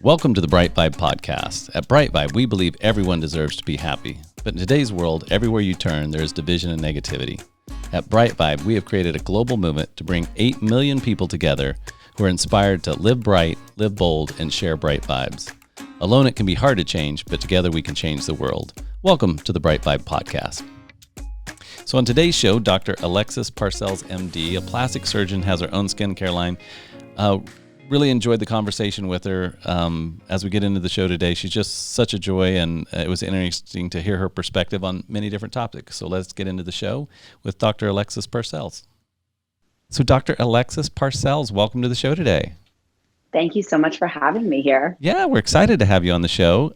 Welcome to the BriteVibe podcast. At BriteVibe, we believe everyone deserves to be happy. But in today's world, everywhere you turn, there is division and negativity. At BriteVibe, we have created a global movement to bring 8 million people together who are inspired to live bright, live bold, and share bright vibes. Alone, it can be hard to change, but together we can change the world. Welcome to the BriteVibe podcast. So on today's show, Dr. Alexis Parcells, MD, a plastic surgeon, has her own skincare line. Really enjoyed the conversation with her as we get into the show today. She's just such a joy, and it was interesting to hear her perspective on many different topics. So let's get into the show with Dr. Alexis Parcells. So Dr. Alexis Parcells, welcome to the show today. Thank you so much for having me here. Yeah, we're excited to have you on the show.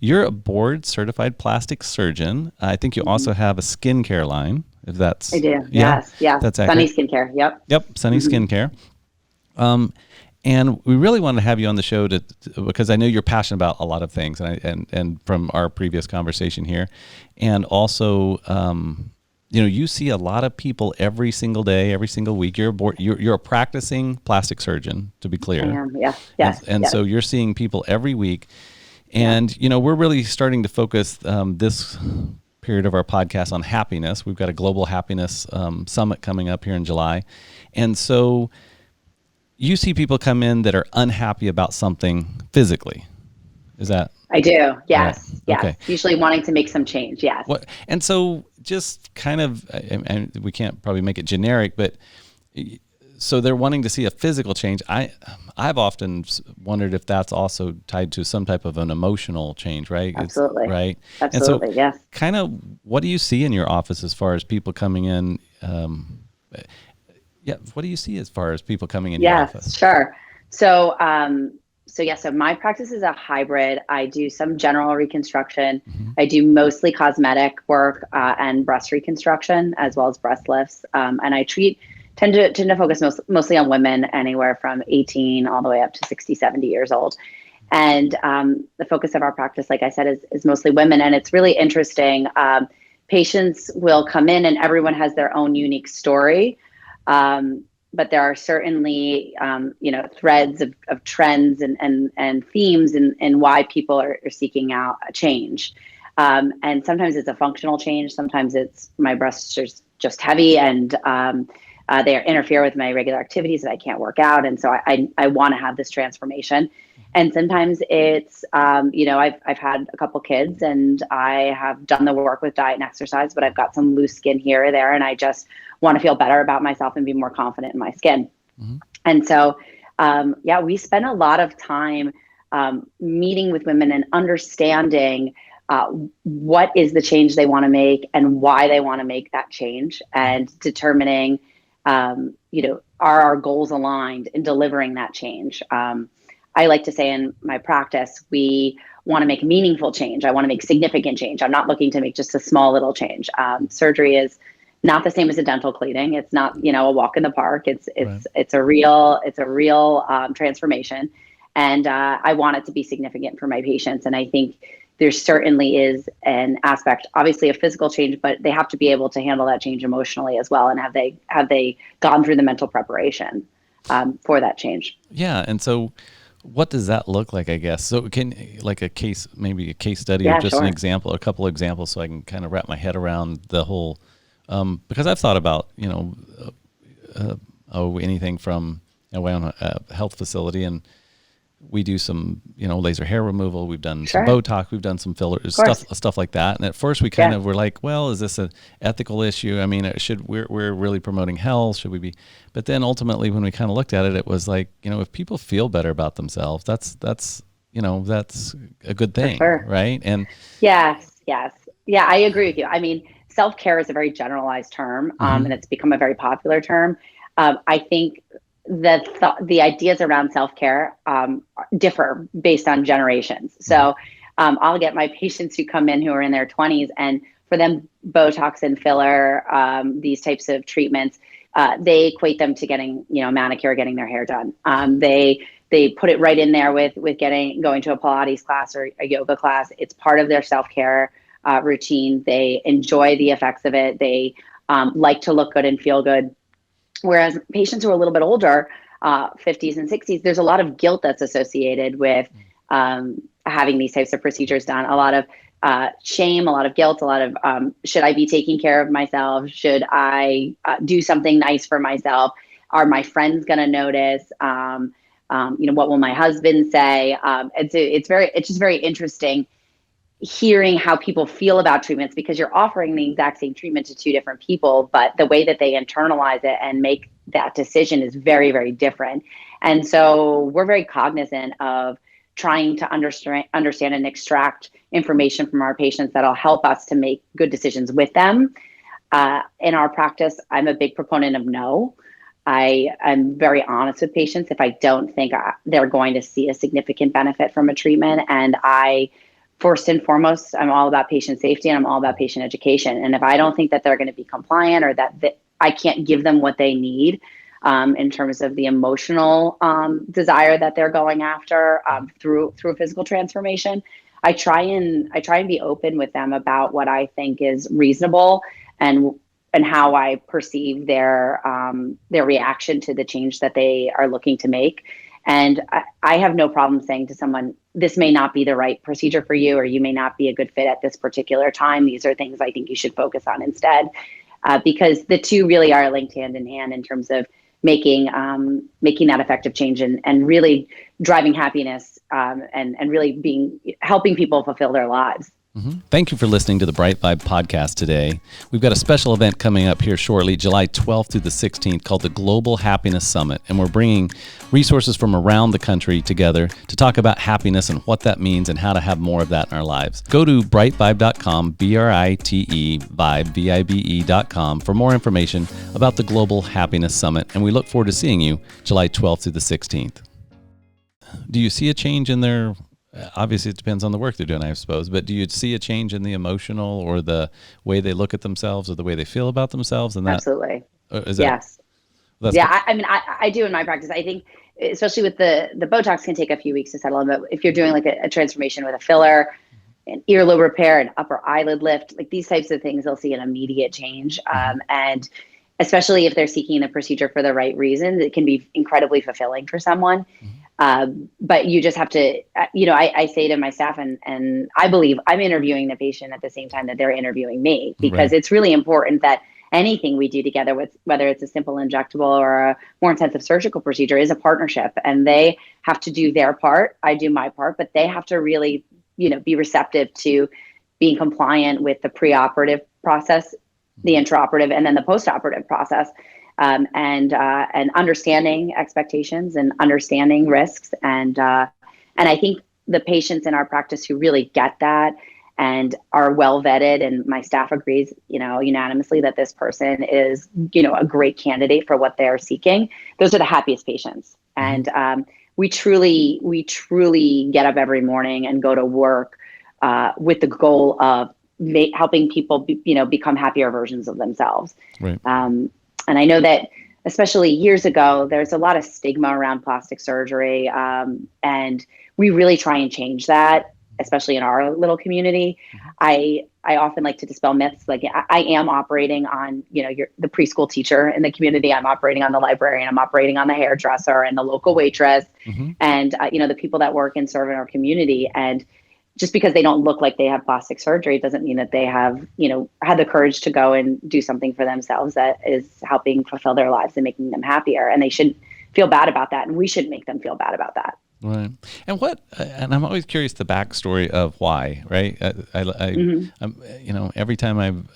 You're a board-certified plastic surgeon. I think you also have a skincare line, if that's... I do, yes. That's accurate. Sunny Skincare, yep. Yep, Sunny Skincare. And we really wanted to have you on the show because I know you're passionate about a lot of things, and from our previous conversation here, and also, you see a lot of people every single day, every single week. You're a practicing plastic surgeon, to be clear. I am, yes. And so you're seeing people every week, and we're really starting to focus this period of our podcast on happiness. We've got a global happiness summit coming up here in July, and so. You see people come in that are unhappy about something physically. Is that? I do. Yes. Right. Yes. Okay. Usually wanting to make some change. Yes. And so just kind of, and we can't probably make it generic, but so they're wanting to see a physical change. I've often wondered if that's also tied to some type of an emotional change, right? Absolutely. Right. Absolutely. And so yes. Kind of what do you see in your office as far as people coming in? What do you see as far as people coming in your office? Yes, sure. So my practice is a hybrid. I do some general reconstruction. Mm-hmm. I do mostly cosmetic work and breast reconstruction, as well as breast lifts. And I tend to focus mostly on women anywhere from 18 all the way up to 60, 70 years old. And the focus of our practice, like I said, is mostly women. And it's really interesting. Patients will come in and everyone has their own unique story. But there are certainly, threads of trends and themes and why people are seeking out a change. And sometimes it's a functional change. Sometimes it's my breasts are just heavy and they interfere with my regular activities that I can't work out. And so I want to have this transformation. And sometimes it's, I've had a couple kids and I have done the work with diet and exercise, but I've got some loose skin here or there. And I just want to feel better about myself and be more confident in my skin. Mm-hmm. And so, we spend a lot of time meeting with women and understanding what is the change they want to make and why they want to make that change, and determining, are our goals aligned in delivering that change? I like to say in my practice, we want to make meaningful change. I want to make significant change. I'm not looking to make just a small little change. Surgery is not the same as a dental cleaning. It's not, a walk in the park. It's a real transformation. And I want it to be significant for my patients. And I think there certainly is an aspect, obviously, of physical change, but they have to be able to handle that change emotionally as well. And have they gone through the mental preparation for that change? Yeah. And so what does that look like, I guess? So maybe a case study or just an example, a couple of examples, so I can kind of wrap my head around the whole, because I've thought about, anything from, we own a health facility and we do some, laser hair removal. We've done some Botox. We've done some fillers, stuff like that. And at first we kind of were like, well, is this an ethical issue? I mean, we're really promoting health. Should we be? But then ultimately, when we kind of looked at it, it was like, if people feel better about themselves, that's a good thing, right? And yes. Yeah, I agree with you. I mean, self-care is a very generalized term, and it's become a very popular term. I think the ideas around self-care differ based on generations. So I'll get my patients who come in who are in their 20s, and for them, Botox and filler, these types of treatments, they equate them to getting, a manicure, getting their hair done. They put it right in there with going to a Pilates class or a yoga class. It's part of their self-care routine. They enjoy the effects of it. They like to look good and feel good. Whereas patients who are a little bit older, 50s and 60s, there's a lot of guilt that's associated with having these types of procedures done. A lot of shame, a lot of guilt, a lot of should I be taking care of myself? Should I do something nice for myself? Are my friends going to notice? What will my husband say? It's just very interesting hearing how people feel about treatments, because you're offering the exact same treatment to two different people, but the way that they internalize it and make that decision is very, very different. And so we're very cognizant of trying to understand and extract information from our patients that'll help us to make good decisions with them. In our practice, I'm a big proponent of no. I'm very honest with patients if I don't think they're going to see a significant benefit from a treatment. And first and foremost, I'm all about patient safety and I'm all about patient education. And if I don't think that they're going to be compliant, or that I can't give them what they need in terms of the emotional desire that they're going after through physical transformation, I try and be open with them about what I think is reasonable and how I perceive their reaction to the change that they are looking to make. And I have no problem saying to someone, this may not be the right procedure for you, or you may not be a good fit at this particular time. These are things I think you should focus on instead, because the two really are linked hand in hand in terms of making that effective change and really driving happiness and really helping people fulfill their lives. Mm-hmm. Thank you for listening to the BriteVibe podcast today. We've got a special event coming up here shortly, July 12th through the 16th, called the Global Happiness Summit. And we're bringing resources from around the country together to talk about happiness and what that means and how to have more of that in our lives. Go to BriteVibe.com, BRITE Vibe, VIBE.com for more information about the Global Happiness Summit. And we look forward to seeing you July 12th through the 16th. Do you see a change in their... Obviously, it depends on the work they're doing, I suppose. But do you see a change in the emotional or the way they look at themselves or the way they feel about themselves? And that, absolutely, yes, yeah. I do in my practice. I think, especially with the Botox, can take a few weeks to settle in. But if you're doing like a transformation with a filler, an earlobe repair, an upper eyelid lift, like these types of things, they'll see an immediate change. And especially if they're seeking the procedure for the right reasons, it can be incredibly fulfilling for someone. But you just have to, I say to my staff, and I believe I'm interviewing the patient at the same time that they're interviewing me, because It's really important that anything we do together, whether it's a simple injectable or a more intensive surgical procedure, is a partnership, and they have to do their part. I do my part, but they have to really, be receptive to being compliant with the preoperative process, the intraoperative, and then the postoperative process. And understanding expectations and understanding risks. And I think the patients in our practice who really get that and are well vetted, and my staff agrees, unanimously that this person is, a great candidate for what they're seeking, those are the happiest patients. And we truly get up every morning and go to work with the goal of helping people, become happier versions of themselves. Right. And I know that, especially years ago, there's a lot of stigma around plastic surgery. And we really try and change that, especially in our little community. I often like to dispel myths. Like I am operating on, the preschool teacher in the community. I'm operating on the librarian. I'm operating on the hairdresser and the local waitress. And, the people that work and serve in our community. And just because they don't look like they have plastic surgery doesn't mean that they have, had the courage to go and do something for themselves that is helping fulfill their lives and making them happier. And they shouldn't feel bad about that. And we shouldn't make them feel bad about that. Right. And I'm always curious the backstory of why, right? I'm, every time I'm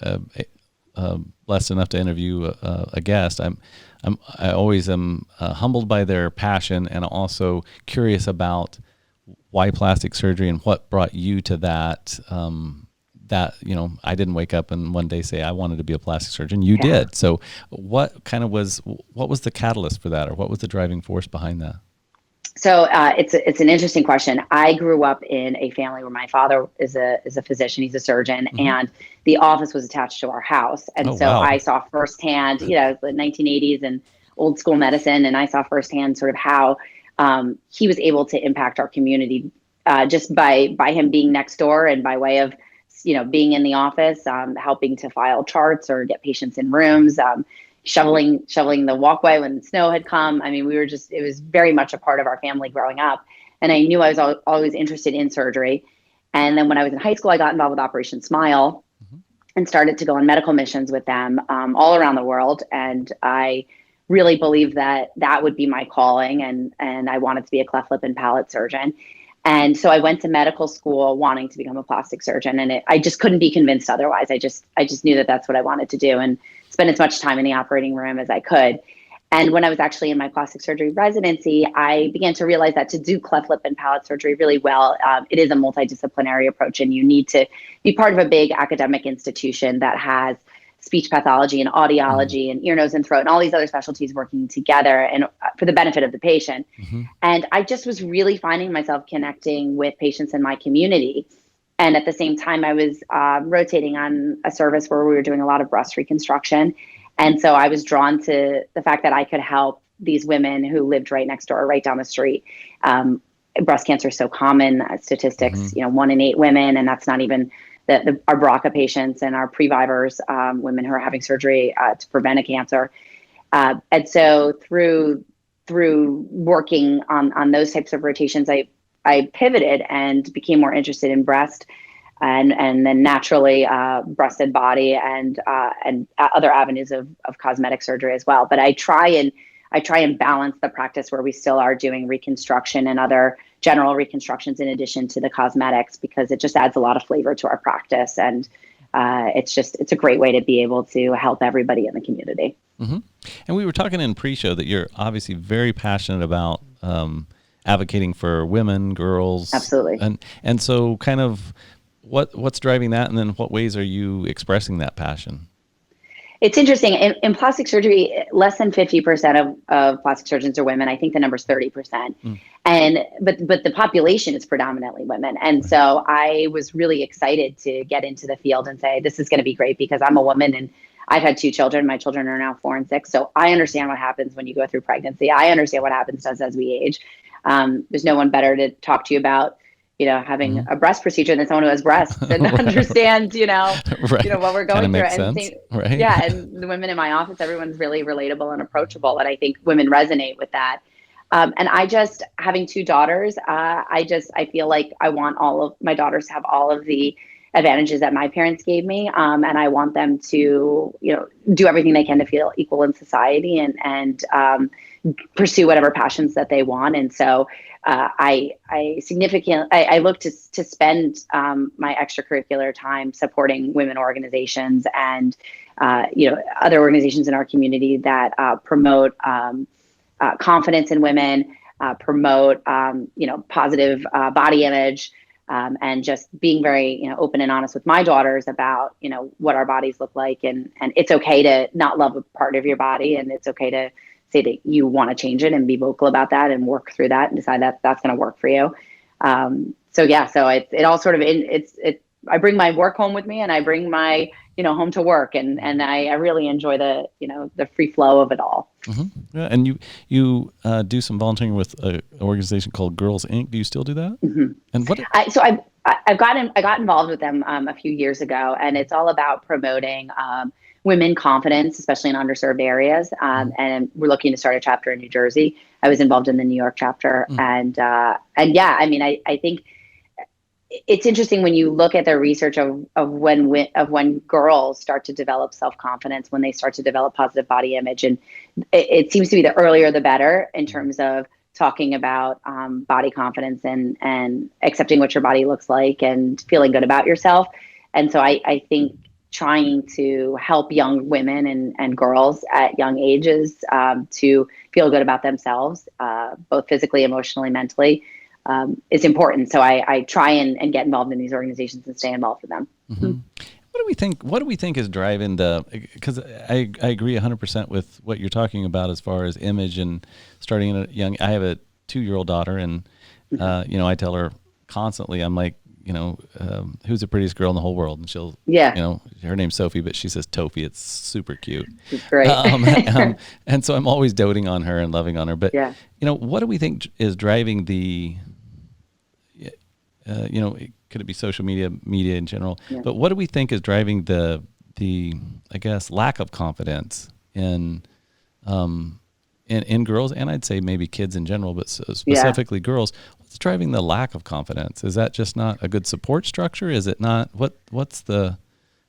blessed enough to interview a guest, I always am humbled by their passion, and also curious about why plastic surgery and what brought you to that. I didn't wake up and one day say I wanted to be a plastic surgeon. You did. So what was the catalyst for that, or what was the driving force behind that? So it's an interesting question. I grew up in a family where my father is a physician. He's a surgeon, and the office was attached to our house. And I saw firsthand, the 1980s and old school medicine, and I saw firsthand sort of how he was able to impact our community just by him being next door, and by way of being in the office, helping to file charts or get patients in rooms, shoveling the walkway when snow had come. I mean, it was very much a part of our family growing up. And I knew I was always interested in surgery. And then when I was in high school, I got involved with Operation Smile and started to go on medical missions with them all around the world. And I really believed that that would be my calling. And I wanted to be a cleft lip and palate surgeon. And so I went to medical school wanting to become a plastic surgeon. And I just couldn't be convinced otherwise. I just knew that that's what I wanted to do and spend as much time in the operating room as I could. And when I was actually in my plastic surgery residency, I began to realize that to do cleft lip and palate surgery really well, it is a multidisciplinary approach, and you need to be part of a big academic institution that has speech pathology and audiology and ear, nose, and throat and all these other specialties working together and for the benefit of the patient. And I just was really finding myself connecting with patients in my community. And at the same time, I was rotating on a service where we were doing a lot of breast reconstruction. And so I was drawn to the fact that I could help these women who lived right next door, right down the street. Breast cancer is so common, statistics, 1 in 8 women, and that's not even our BRCA patients and our previvors, women who are having surgery to prevent a cancer. And so through working on those types of rotations, I pivoted and became more interested in breast. And then naturally breasted body and other avenues of cosmetic surgery as well. But I try and balance the practice where we still are doing reconstruction and other general reconstructions in addition to the cosmetics, because it just adds a lot of flavor to our practice. And it's a great way to be able to help everybody in the community. And we were talking in pre-show that you're obviously very passionate about advocating for women, girls. Absolutely. And so kind of what's driving that, and then what ways are you expressing that passion? It's interesting. In plastic surgery, less than 50% of plastic surgeons are women. I think the number is 30%. But the population is predominantly women. And so I was really excited to get into the field and say, this is going to be great because I'm a woman and I've had 2 children. My children are now 4 and 6. So I understand what happens when you go through pregnancy. I understand what happens to us as we age. There's no one better to talk to you about having a breast procedure than someone who has breasts and understands, what we're going through. And and the women in my office, everyone's really relatable and approachable. And I think women resonate with that. And having 2 daughters, I feel like I want all of my daughters to have all of the advantages that my parents gave me. And I want them to, do everything they can to feel equal in society and pursue whatever passions that they want. And so I look to spend my extracurricular time supporting women organizations and other organizations in our community that promote confidence in women, promote positive body image, and just being very open and honest with my daughters about what our bodies look like, and it's okay to not love a part of your body, and it's okay to say that you want to change it and be vocal about that and work through that and decide that that's going to work for you. So it all sort of I bring my work home with me, and I bring my home to work, and I really enjoy the free flow of it all. Yeah, and you do some volunteering with an organization called Girls Inc. Do you still do that? And what? I got involved with them a few years ago, and it's all about promoting women confidence, especially in underserved areas. And we're looking to start a chapter in New Jersey. I was involved in the New York chapter, and I think it's interesting when you look at the research of when girls start to develop self-confidence, when they start to develop positive body image, and it seems to be the earlier the better in terms of talking about body confidence and accepting what your body looks like and feeling good about yourself. And so I think trying to help young women and girls at young ages to feel good about themselves, both physically, emotionally, mentally, is important. So I try and get involved in these organizations and stay involved with them. What do we think is driving because I agree 100% with what you're talking about as far as image and starting at young. I have a 2-year-old daughter, and I tell her constantly, I'm like, who's the prettiest girl in the whole world? And she'll, her name's Sophie, but she says Tophie. It's super cute. It's great. And so I'm always doting on her and loving on her. But, what do we think is driving could it be social media in general? Yeah. But what do we think is driving the I guess, lack of confidence in in girls, and I'd say maybe kids in general, but specifically girls, what's driving the lack of confidence? Is that just not a good support structure? Is it not? What's the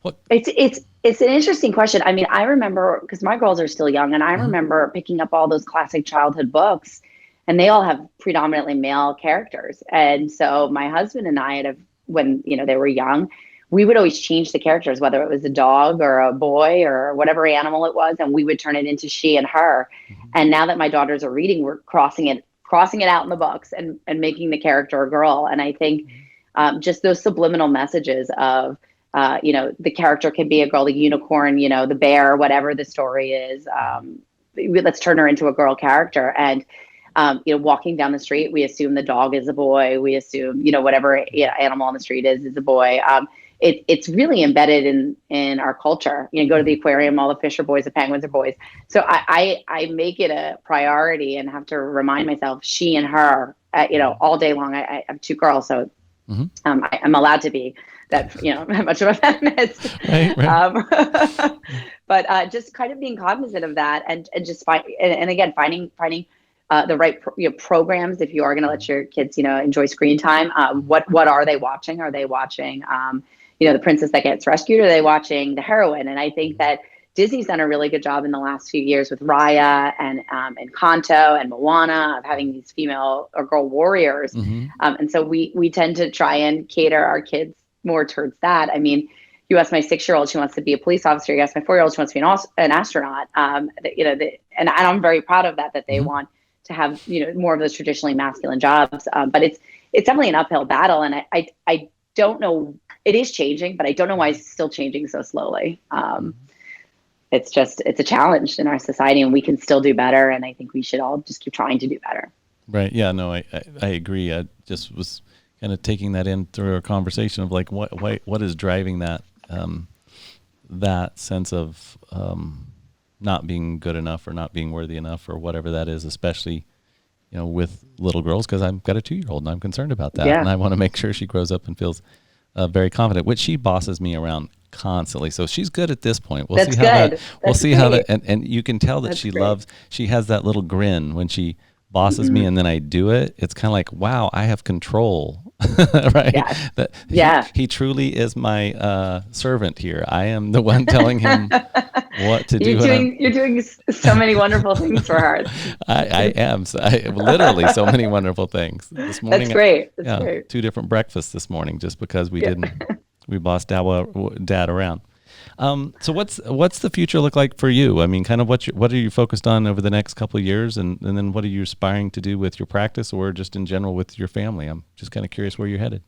what? It's an interesting question. I mean, I remember, because my girls are still young, and I remember picking up all those classic childhood books, and they all have predominantly male characters. And so my husband and I, when they were young, we would always change the characters, whether it was a dog or a boy or whatever animal it was, and we would turn it into she and her. And now that my daughters are reading, we're crossing it out in the books and making the character a girl. And I think just those subliminal messages of, the character can be a girl, the unicorn, the bear, whatever the story is. Let's turn her into a girl character. And walking down the street, we assume the dog is a boy. We assume, whatever animal on the street is a boy. It's really embedded in our culture. Go to the aquarium, all the fish are boys, the penguins are boys. So I make it a priority and have to remind myself, she and her, all day long. I have two girls, so I'm allowed to be that, much of a feminist. Right. But just kind of being cognizant of that, and just finding the right programs. If you are going to let your kids enjoy screen time, what are they watching? Are they watching the princess that gets rescued, or are they watching the heroine? And I think that Disney's done a really good job in the last few years with Raya and Encanto and Moana of having these female or girl warriors. And so we tend to try and cater our kids more towards that. I mean, you ask my 6-year-old, she wants to be a police officer. You ask my 4-year-old, she wants to be an astronaut. And I'm very proud of that they want to have more of those traditionally masculine jobs. But it's definitely an uphill battle, and I don't know. It is changing, but I don't know why it's still changing so slowly. It's a challenge in our society, and we can still do better. And I think we should all just keep trying to do better. Right. Yeah, no, I agree. I just was kind of taking that in through our conversation of like, what is driving that, that sense of, not being good enough or not being worthy enough or whatever that is, especially, with little girls, because I've got a 2-year-old and I'm concerned about that. Yeah. And I want to make sure she grows up and feels very confident, which she bosses me around constantly. So she's good at this point. We'll see how that, and you can tell that she has that little grin when she bosses me and then I do it. It's kind of like, wow, I have control, right? Yeah. He truly is my servant here. I am the one telling him what to do. You're doing so many wonderful things for her. I am. Literally so many wonderful things. This morning, that's great. That's great. 2 different breakfasts this morning just because we bossed dad around. So what's the future look like for you? I mean, kind of what are you focused on over the next couple of years, and then what are you aspiring to do with your practice or just in general with your family? I'm just kind of curious where you're headed.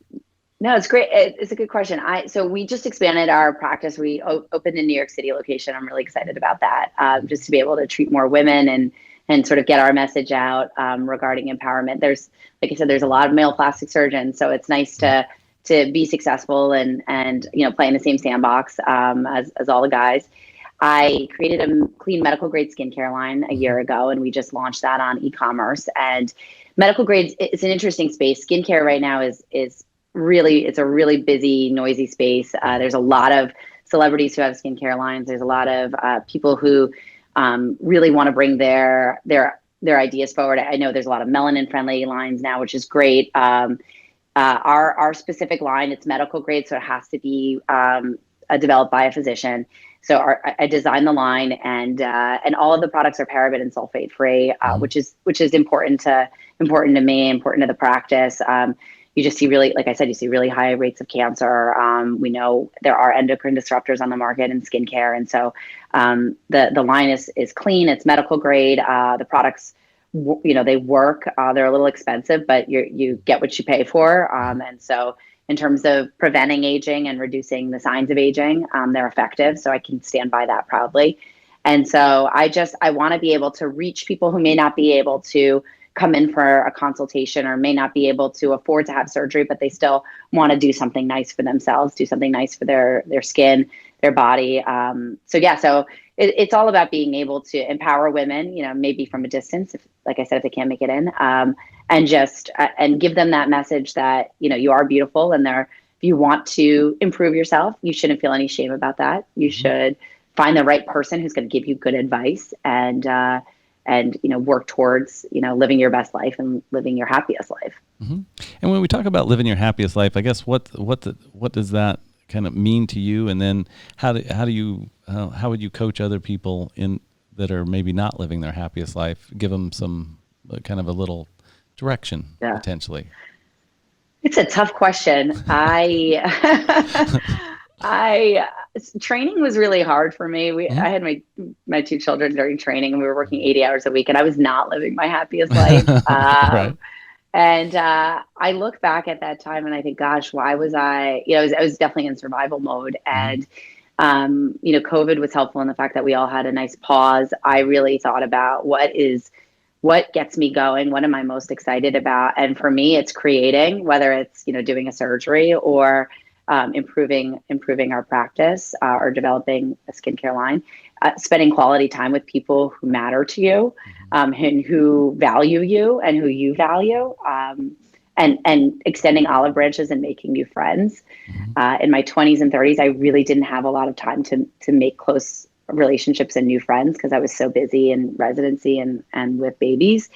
No, it's great. It's a good question. So we just expanded our practice. We opened a New York City location. I'm really excited about that, just to be able to treat more women and sort of get our message out regarding empowerment. There's, like I said, there's a lot of male plastic surgeons, so it's nice to be successful and play in the same sandbox as all the guys. I created a clean medical grade skincare line a year ago, and we just launched that on e-commerce. And medical grades, it's an interesting space. Skincare right now is really, it's a really busy, noisy space. There's a lot of celebrities who have skincare lines. There's a lot of people who really want to bring their ideas forward. I know there's a lot of melanin friendly lines now, which is great. Our specific line, it's medical grade, so it has to be developed by a physician. So I designed the line, and all of the products are paraben and sulfate free, which is important to me, important to the practice. You just see really, like I said, you see really high rates of cancer. We know there are endocrine disruptors on the market in skincare, and so the line is clean. It's medical grade. The products, they work. They're a little expensive, but you get what you pay for. And so in terms of preventing aging and reducing the signs of aging, they're effective. So I can stand by that proudly. And so I want to be able to reach people who may not be able to come in for a consultation or may not be able to afford to have surgery, but they still want to do something nice for themselves, do something nice for their skin, their body. So it's all about being able to empower women, maybe from a distance, like I said, if they can't make it in, and just and give them that message that, you are beautiful, and if you want to improve yourself, you shouldn't feel any shame about that. You should find the right person who's going to give you good advice and and, work towards, living your best life and living your happiest life. Mm-hmm. And when we talk about living your happiest life, I guess what does that kind of mean to you? And then how would you coach other people that are maybe not living their happiest life? Give them some kind of a little direction, potentially. It's a tough question. Training was really hard for me. I had my two children during training, and we were working 80 hours a week, and I was not living my happiest life. Right. And I look back at that time and I think, gosh, why was I was definitely in survival mode. And, COVID was helpful in the fact that we all had a nice pause. I really thought about what gets me going? What am I most excited about? And for me, it's creating, whether it's, doing a surgery or improving our practice or developing a skincare line, spending quality time with people who matter to you, and who value you and who you value, and extending olive branches and making new friends. In my 20s and 30s, I really didn't have a lot of time to make close relationships and new friends because I was so busy in residency and with babies.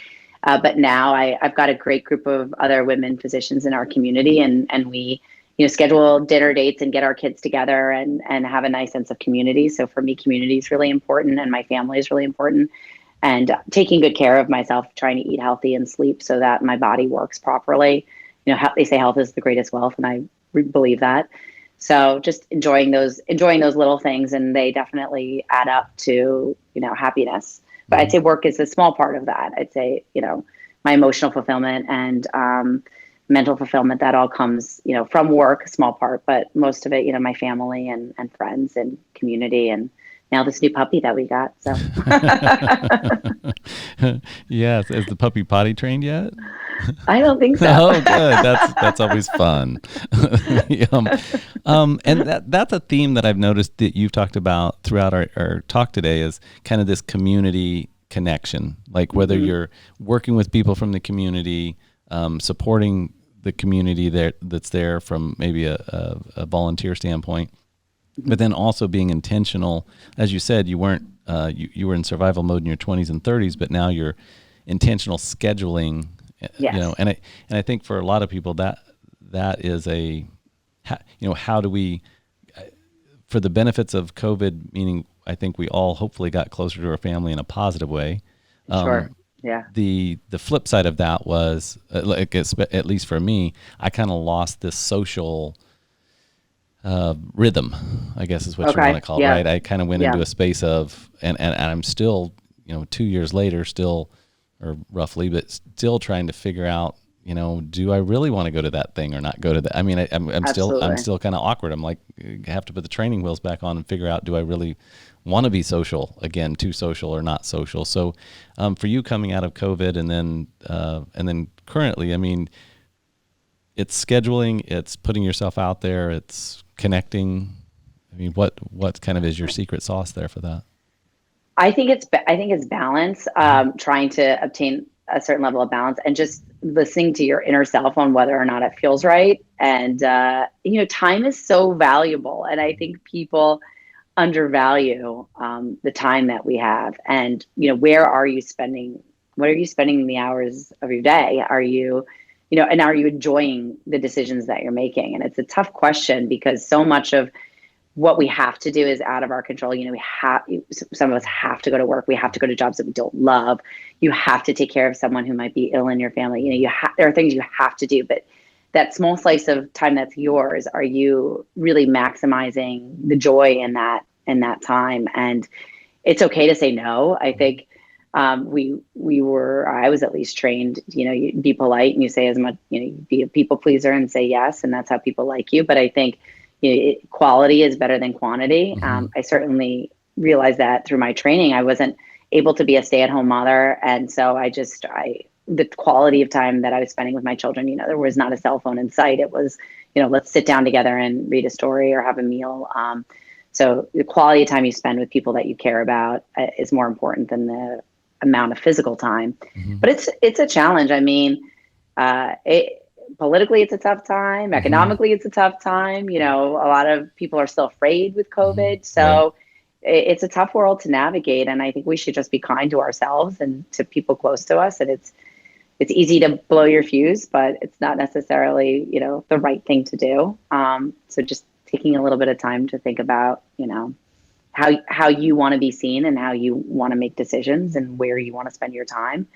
But now I've got a great group of other women physicians in our community, and we schedule dinner dates and get our kids together and have a nice sense of community. So for me, community is really important, and my family is really important. And taking good care of myself, trying to eat healthy and sleep so that my body works properly. They say health is the greatest wealth, and I believe that. So just enjoying those little things, and they definitely add up to, happiness. But I'd say work is a small part of that. I'd say, my emotional fulfillment and mental fulfillment, that all comes, from work, a small part, but most of it, my family and friends and community, and now this new puppy that we got. So yes. Has the puppy potty trained yet? I don't think so. Oh, good. That's always fun. And that's a theme that I've noticed that you've talked about throughout our talk today, is kind of this community connection, like whether you're working with people from the community, supporting the community that's there from maybe a volunteer standpoint, but then also being intentional. As you said, you weren't you were in survival mode in your 20s and 30s, but now you're intentional scheduling. Yes. And I think for a lot of people that is how do we, for the benefits of COVID, meaning I think we all hopefully got closer to our family in a positive way. Sure. Yeah. The flip side of that was, at least for me, I kind of lost this social rhythm, I guess is what you want to call it, right? I kind of went into a space of, and I'm still, 2 years later, or roughly, but still trying to figure out, do I really want to go to that thing or not go to that? I mean, I'm still kind of awkward. I'm like, I have to put the training wheels back on and figure out, do I really want to be social again, too social or not social? So, for you coming out of COVID and then currently, I mean, it's scheduling, it's putting yourself out there, it's connecting. I mean, what kind of is your secret sauce there for that? I think it's balance, trying to obtain a certain level of balance and just listening to your inner self on whether or not it feels right. And, time is so valuable. And I think people undervalue the time that we have. And, what are you spending the hours of your day? Are you, and are you enjoying the decisions that you're making? And it's a tough question because so much of what we have to do is out of our control. Some of us have to go to work. We have to go to jobs that we don't love. You have to take care of someone who might be ill in your family. There are things you have to do, but that small slice of time that's yours, are you really maximizing the joy in that time? And it's okay to say no. I think I was at least trained, you be polite and you say as much, you be a people pleaser and say yes. And that's how people like you. But I think quality is better than quantity. I certainly realized that through my training. I wasn't able to be a stay-at-home mother. And so the quality of time that I was spending with my children, there was not a cell phone in sight. It was, let's sit down together and read a story or have a meal. So the quality of time you spend with people that you care about is more important than the amount of physical time. But it's a challenge. I mean, politically, it's a tough time. Economically, it's a tough time. A lot of people are still afraid with COVID. So it's a tough world to navigate. And I think we should just be kind to ourselves and to people close to us. And it's easy to blow your fuse, but it's not necessarily, the right thing to do. So just taking a little bit of time to think about, how you want to be seen and how you want to make decisions and where you want to spend your time,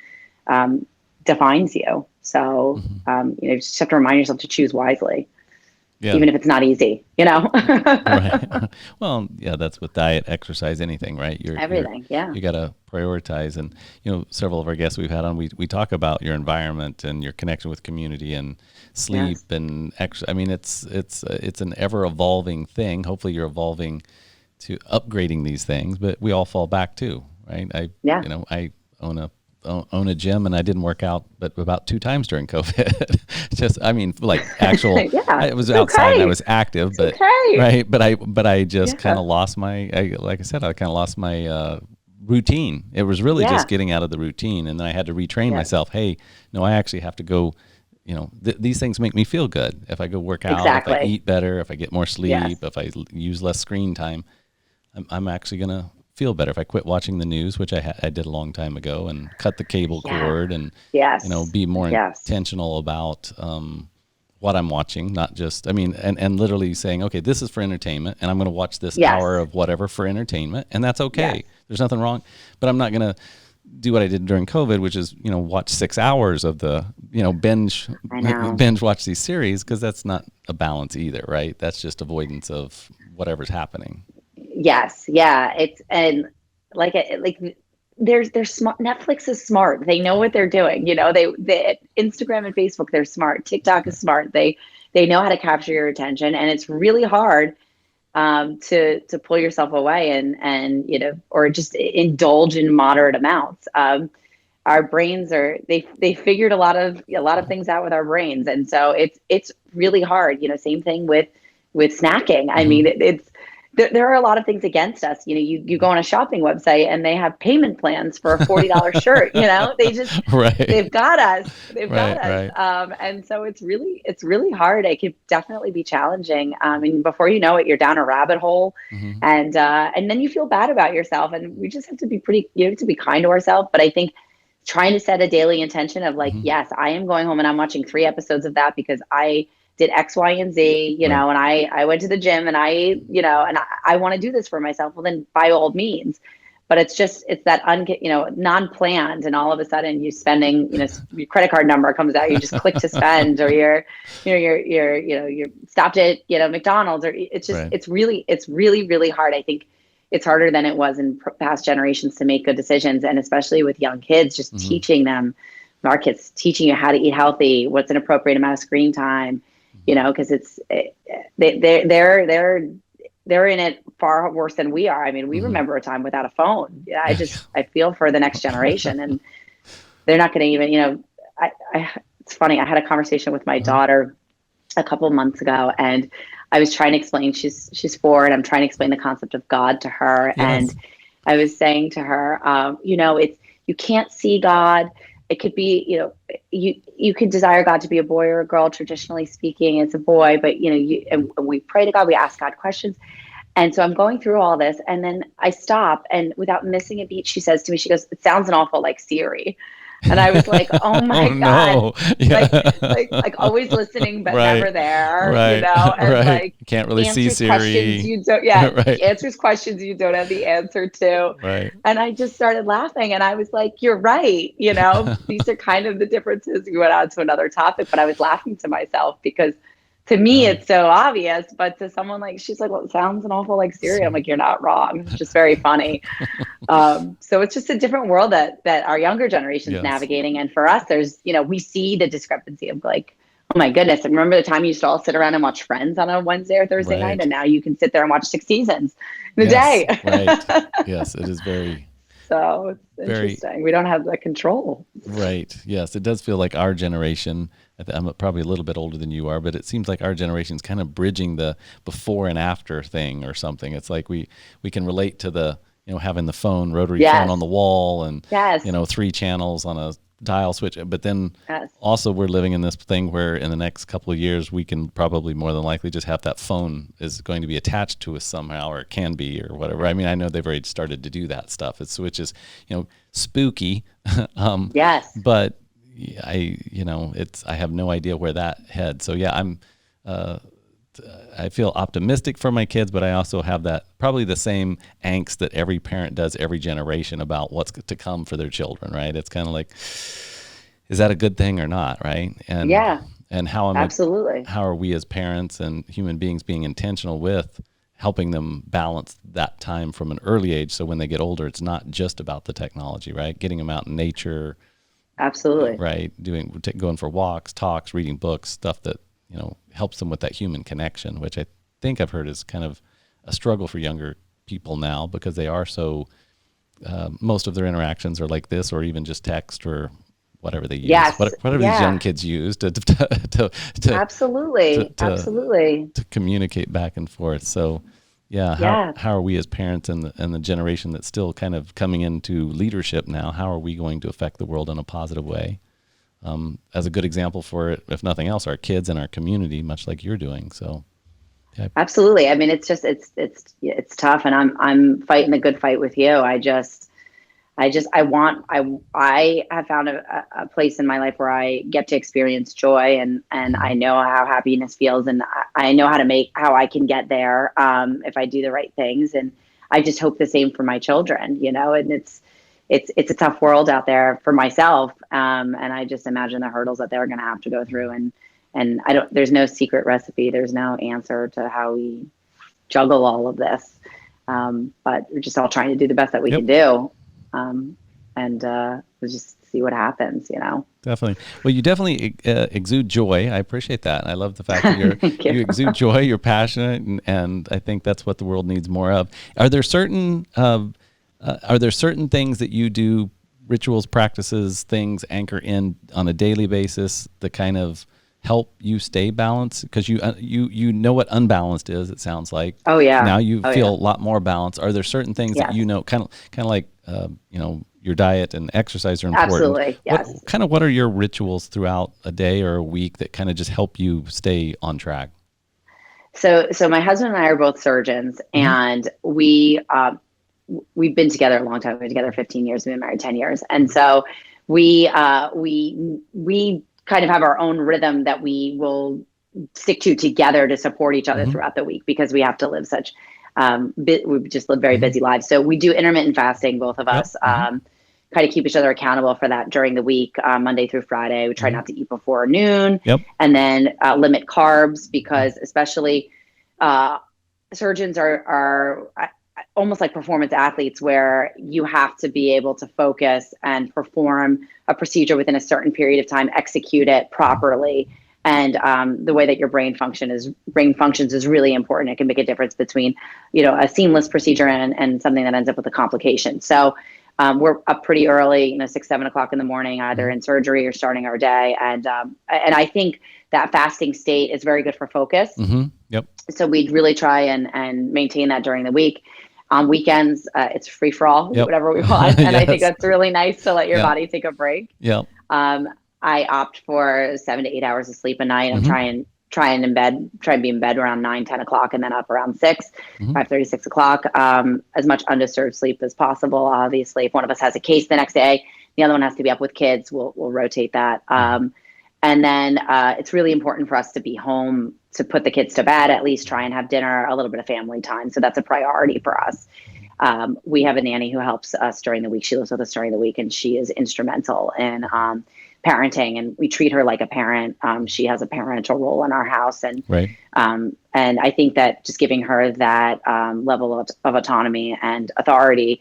defines you. So, you just have to remind yourself to choose wisely. Yeah. Even if it's not easy, Right. Well, yeah, that's with diet, exercise, anything, right? Everything. You got to prioritize. And, several of our guests we've had on, we talk about your environment and your connection with community and sleep and exercise. I mean, it's an ever evolving thing. Hopefully you're evolving to upgrading these things, but we all fall back too, right? I own a gym and I didn't work out, but about 2 times during COVID. Actual, I was outside and I was active, but right. But I just kind of lost my, like I said, I kind of lost my, routine. It was really just getting out of the routine. And then I had to retrain myself. Hey, no, I actually have to go, these things make me feel good. If I go work out, if I eat better, if I get more sleep, if I use less screen time, I'm actually going to feel better. If I quit watching the news, which I did a long time ago, and cut the cable cord and, be more intentional about what I'm watching, not just, and literally saying, okay, this is for entertainment and I'm going to watch this hour of whatever for entertainment. And that's okay. There's nothing wrong, but I'm not going to do what I did during COVID, which is, watch 6 hours of the, binge watch these series. 'Cause that's not a balance either. Right. That's just avoidance of whatever's happening. Yes. Yeah. It's, and they're smart. Netflix is smart. They know what they're doing. They Instagram and Facebook, they're smart. TikTok is smart. They know how to capture your attention, and it's really hard to pull yourself away and or just indulge in moderate amounts. Our brains they figured a lot of things out with our brains, and so it's really hard. Same thing with snacking. I mean, it's there are a lot of things against us. You go on a shopping website and they have payment plans for a $40 shirt. They just they've got us. And so it's really hard. It could definitely be challenging. And before you know it, you're down a rabbit hole, and then you feel bad about yourself. And we just have to be to be kind to ourselves. But I think trying to set a daily intention of yes, I am going home and I'm watching 3 episodes of that because I did X, Y, and Z, and I went to the gym and I want to do this for myself. Well, then by all means, but it's that non-planned, and all of a sudden you spending, your credit card number comes out, you just click to spend, or you're stopped at, McDonald's, or it's really, really hard. I think it's harder than it was in past generations to make good decisions. And especially with young kids, just teaching them, our kids, teaching you how to eat healthy, what's an appropriate amount of screen time, because they're in it far worse than we are. I mean, we remember a time without a phone. I feel for the next generation, and they're not going to even, it's funny. I had a conversation with my daughter a couple of months ago, and I was trying to explain, she's 4, and I'm trying to explain the concept of God to her. Yes. And I was saying to her, you can't see God. It could be, you could desire God to be a boy or a girl. Traditionally speaking, it's a boy, but and we pray to God, we ask God questions. And so I'm going through all this, and then I stop, and without missing a beat, she says to me, she goes, "It sounds an awful like Siri." And I was like, "Oh my God!" No. Yeah. Like always listening, but never there. And can't really see Siri. Questions you don't, answers questions you don't have the answer to. Right. And I just started laughing, and I was like, "You're right." These are kind of the differences. We went on to another topic, but I was laughing to myself because, to me, it's so obvious, but to someone she's like, "Well, it sounds an awful like Siri." I'm like, "You're not wrong." It's just very funny. So it's just a different world that our younger generation's navigating. And for us, there's, we see the discrepancy of oh my goodness. And remember the time you used to all sit around and watch Friends on a Wednesday or Thursday night, and now you can sit there and watch 6 seasons in a day. Right. Yes, it is very. So it's interesting. We don't have that control. Right. Yes, it does feel like our generation. I'm probably a little bit older than you are, but it seems like our generation's kind of bridging the before and after thing or something. It's like we can relate to the having the phone, rotary Yes. phone on the wall, and Yes. 3 channels on a dial switch. But then Yes. also we're living in this thing where in the next couple of years we can probably more than likely just have that phone is going to be attached to us somehow, or it can be, or whatever. I mean, I know they've already started to do that stuff. Which is spooky. Yes. But I have no idea where that heads. So yeah, I feel optimistic for my kids, but I also have that probably the same angst that every parent does every generation about what's to come for their children, right? It's kind of like, is that a good thing or not, right? And Yeah. and Absolutely. how are we as parents and human beings being intentional with helping them balance that time from an early age, so when they get older, it's not just about the technology, right? Getting them out in nature, Absolutely. right? Going for walks, talks, reading books, stuff that helps them with that human connection, which I think I've heard is kind of a struggle for younger people now, because they are so, most of their interactions are like this, or even just text or whatever they use. Yes. Whatever these young kids use to Absolutely. Absolutely. to communicate back and forth. So yeah, how are we as parents and the generation that's still kind of coming into leadership now, how are we going to affect the world in a positive way? As a good example for it, if nothing else, our kids and our community, much like you're doing. So, yeah. Absolutely. I mean, it's just it's tough, and I'm fighting the good fight with you. I have found a place in my life where I get to experience joy, and I know how happiness feels, and I know how I can get there if I do the right things, and I just hope the same for my children. And it's a tough world out there for myself. And I just imagine the hurdles that they're going to have to go through. And there's no secret recipe. There's no answer to how we juggle all of this. But we're just all trying to do the best that we can do. And we'll just see what happens, Definitely. Well, you definitely exude joy. I appreciate that. I love the fact that you exude joy, you're passionate, and I think that's what the world needs more of. Are there certain things that you do, rituals, practices, things anchor in on a daily basis that kind of help you stay balanced? Because you know what unbalanced is, it sounds like. Oh yeah. Now you feel a lot more balanced. Are there certain things that kind of like your diet and exercise are important? Absolutely. Yes. What are your rituals throughout a day or a week that kind of just help you stay on track? So my husband and I are both surgeons, and we've been together a long time. We've been together 15 years. We've been married 10 years. And so we kind of have our own rhythm that we will stick to together to support each other throughout the week, because we have to live such, we just live very busy lives. So we do intermittent fasting, both of us, kind of keep each other accountable for that during the week, Monday through Friday. We try not to eat before noon, and then limit carbs, because especially surgeons are almost like performance athletes, where you have to be able to focus and perform a procedure within a certain period of time, execute it properly. And the way that your brain functions is really important. It can make a difference between, a seamless procedure and something that ends up with a complication. So we're up pretty early, 6, 7 o'clock in the morning, either in surgery or starting our day. And I think that fasting state is very good for focus. So we'd really try and maintain that during the week. On weekends, it's free for all, whatever we want. And I think that's really nice to let your body take a break. I opt for 7 to 8 hours of sleep a night. I'm trying to be in bed around 9, 10 o'clock, and then up around 6, 5:30, 6 o'clock. As much undisturbed sleep as possible. Obviously, if one of us has a case the next day, the other one has to be up with kids. We'll rotate that. And then it's really important for us to be home to put the kids to bed, at least try and have dinner, a little bit of family time. So that's a priority for us. We have a nanny who helps us during the week. She lives with us during the week, and she is instrumental in parenting, and we treat her like a parent. She has a parental role in our house, and I think that just giving her that level of autonomy and authority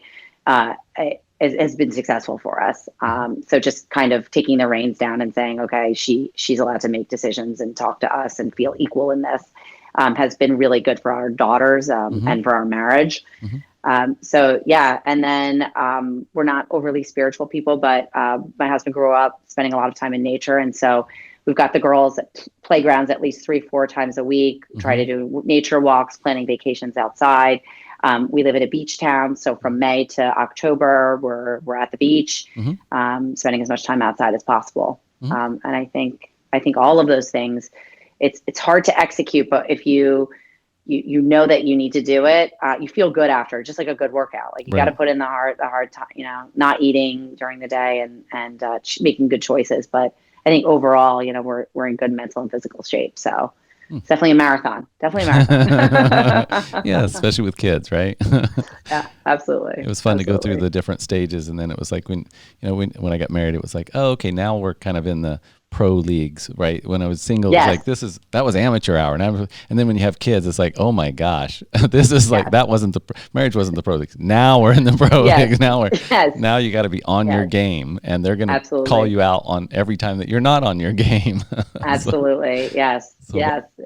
has been successful for us. So just kind of taking the reins down and saying, okay, she's allowed to make decisions and talk to us and feel equal in this, has been really good for our daughters and for our marriage. So yeah, and then we're not overly spiritual people, but my husband grew up spending a lot of time in nature, and so we've got the girls at playgrounds at least 3-4 times a week. Try to do nature walks, planning vacations outside. We live in a beach town, so from May to October, we're at the beach, spending as much time outside as possible. And I think all of those things, it's hard to execute, but if you know that you need to do it, you feel good after, just like a good workout. Like you got to put in the hard time, not eating during the day and making good choices. But I think overall, we're in good mental and physical shape. So it's definitely a marathon. Yeah, especially with kids, right? Yeah, absolutely. It was fun to go through the different stages, and then it was like when I got married, it was like, oh, okay, now we're kind of in the pro leagues, right? When I was single, it was like that was amateur hour, and then when you have kids, it's like, oh my gosh, this is like that wasn't marriage wasn't the pro leagues. Now we're in the pro leagues. Now you got to be on your game, and they're going to call you out on every time that you're not on your game. Absolutely, yes.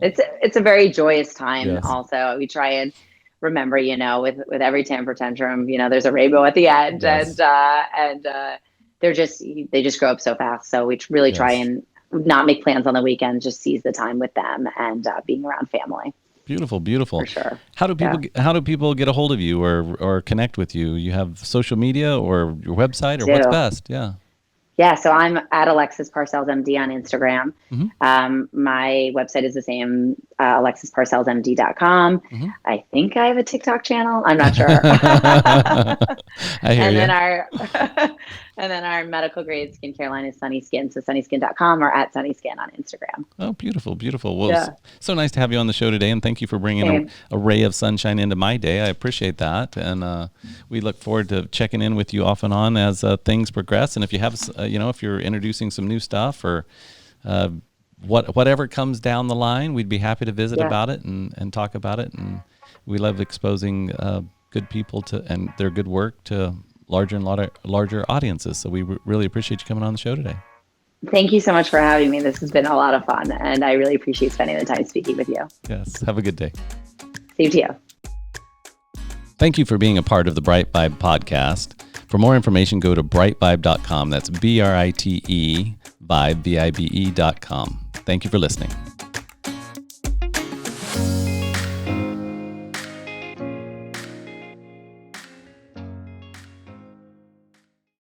It's a very joyous time. Yes. Also, we try and remember, with every temper tantrum, there's a rainbow at the end, and they just grow up so fast. So we really try and not make plans on the weekends, just seize the time with them and being around family. Beautiful. For sure. How do people get a hold of you or connect with you? You have social media or your website, or what's best? Yeah, so I'm at Alexis Parcells MD on Instagram. My website is the same, alexisparcellsmd.com. I think I have a TikTok channel. I'm not sure. I hear you. And then our medical grade skincare line is Sunny Skin, so sunnyskin.com or at Sunny Skin on Instagram. Oh, beautiful. Well, it's so nice to have you on the show today, and thank you for bringing a ray of sunshine into my day. I appreciate that, and we look forward to checking in with you off and on as things progress. And if you have, if you're introducing some new stuff or whatever comes down the line, we'd be happy to visit about it and talk about it. And we love exposing good people and their good work to larger and larger audiences. So we really appreciate you coming on the show today. Thank you so much for having me. This has been a lot of fun, and I really appreciate spending the time speaking with you. Yes. Have a good day. Same to you. Thank you for being a part of the BriteVibe podcast. For more information, go to britevibe.com. That's BRITE Vibe, VIBE.com. Thank you for listening.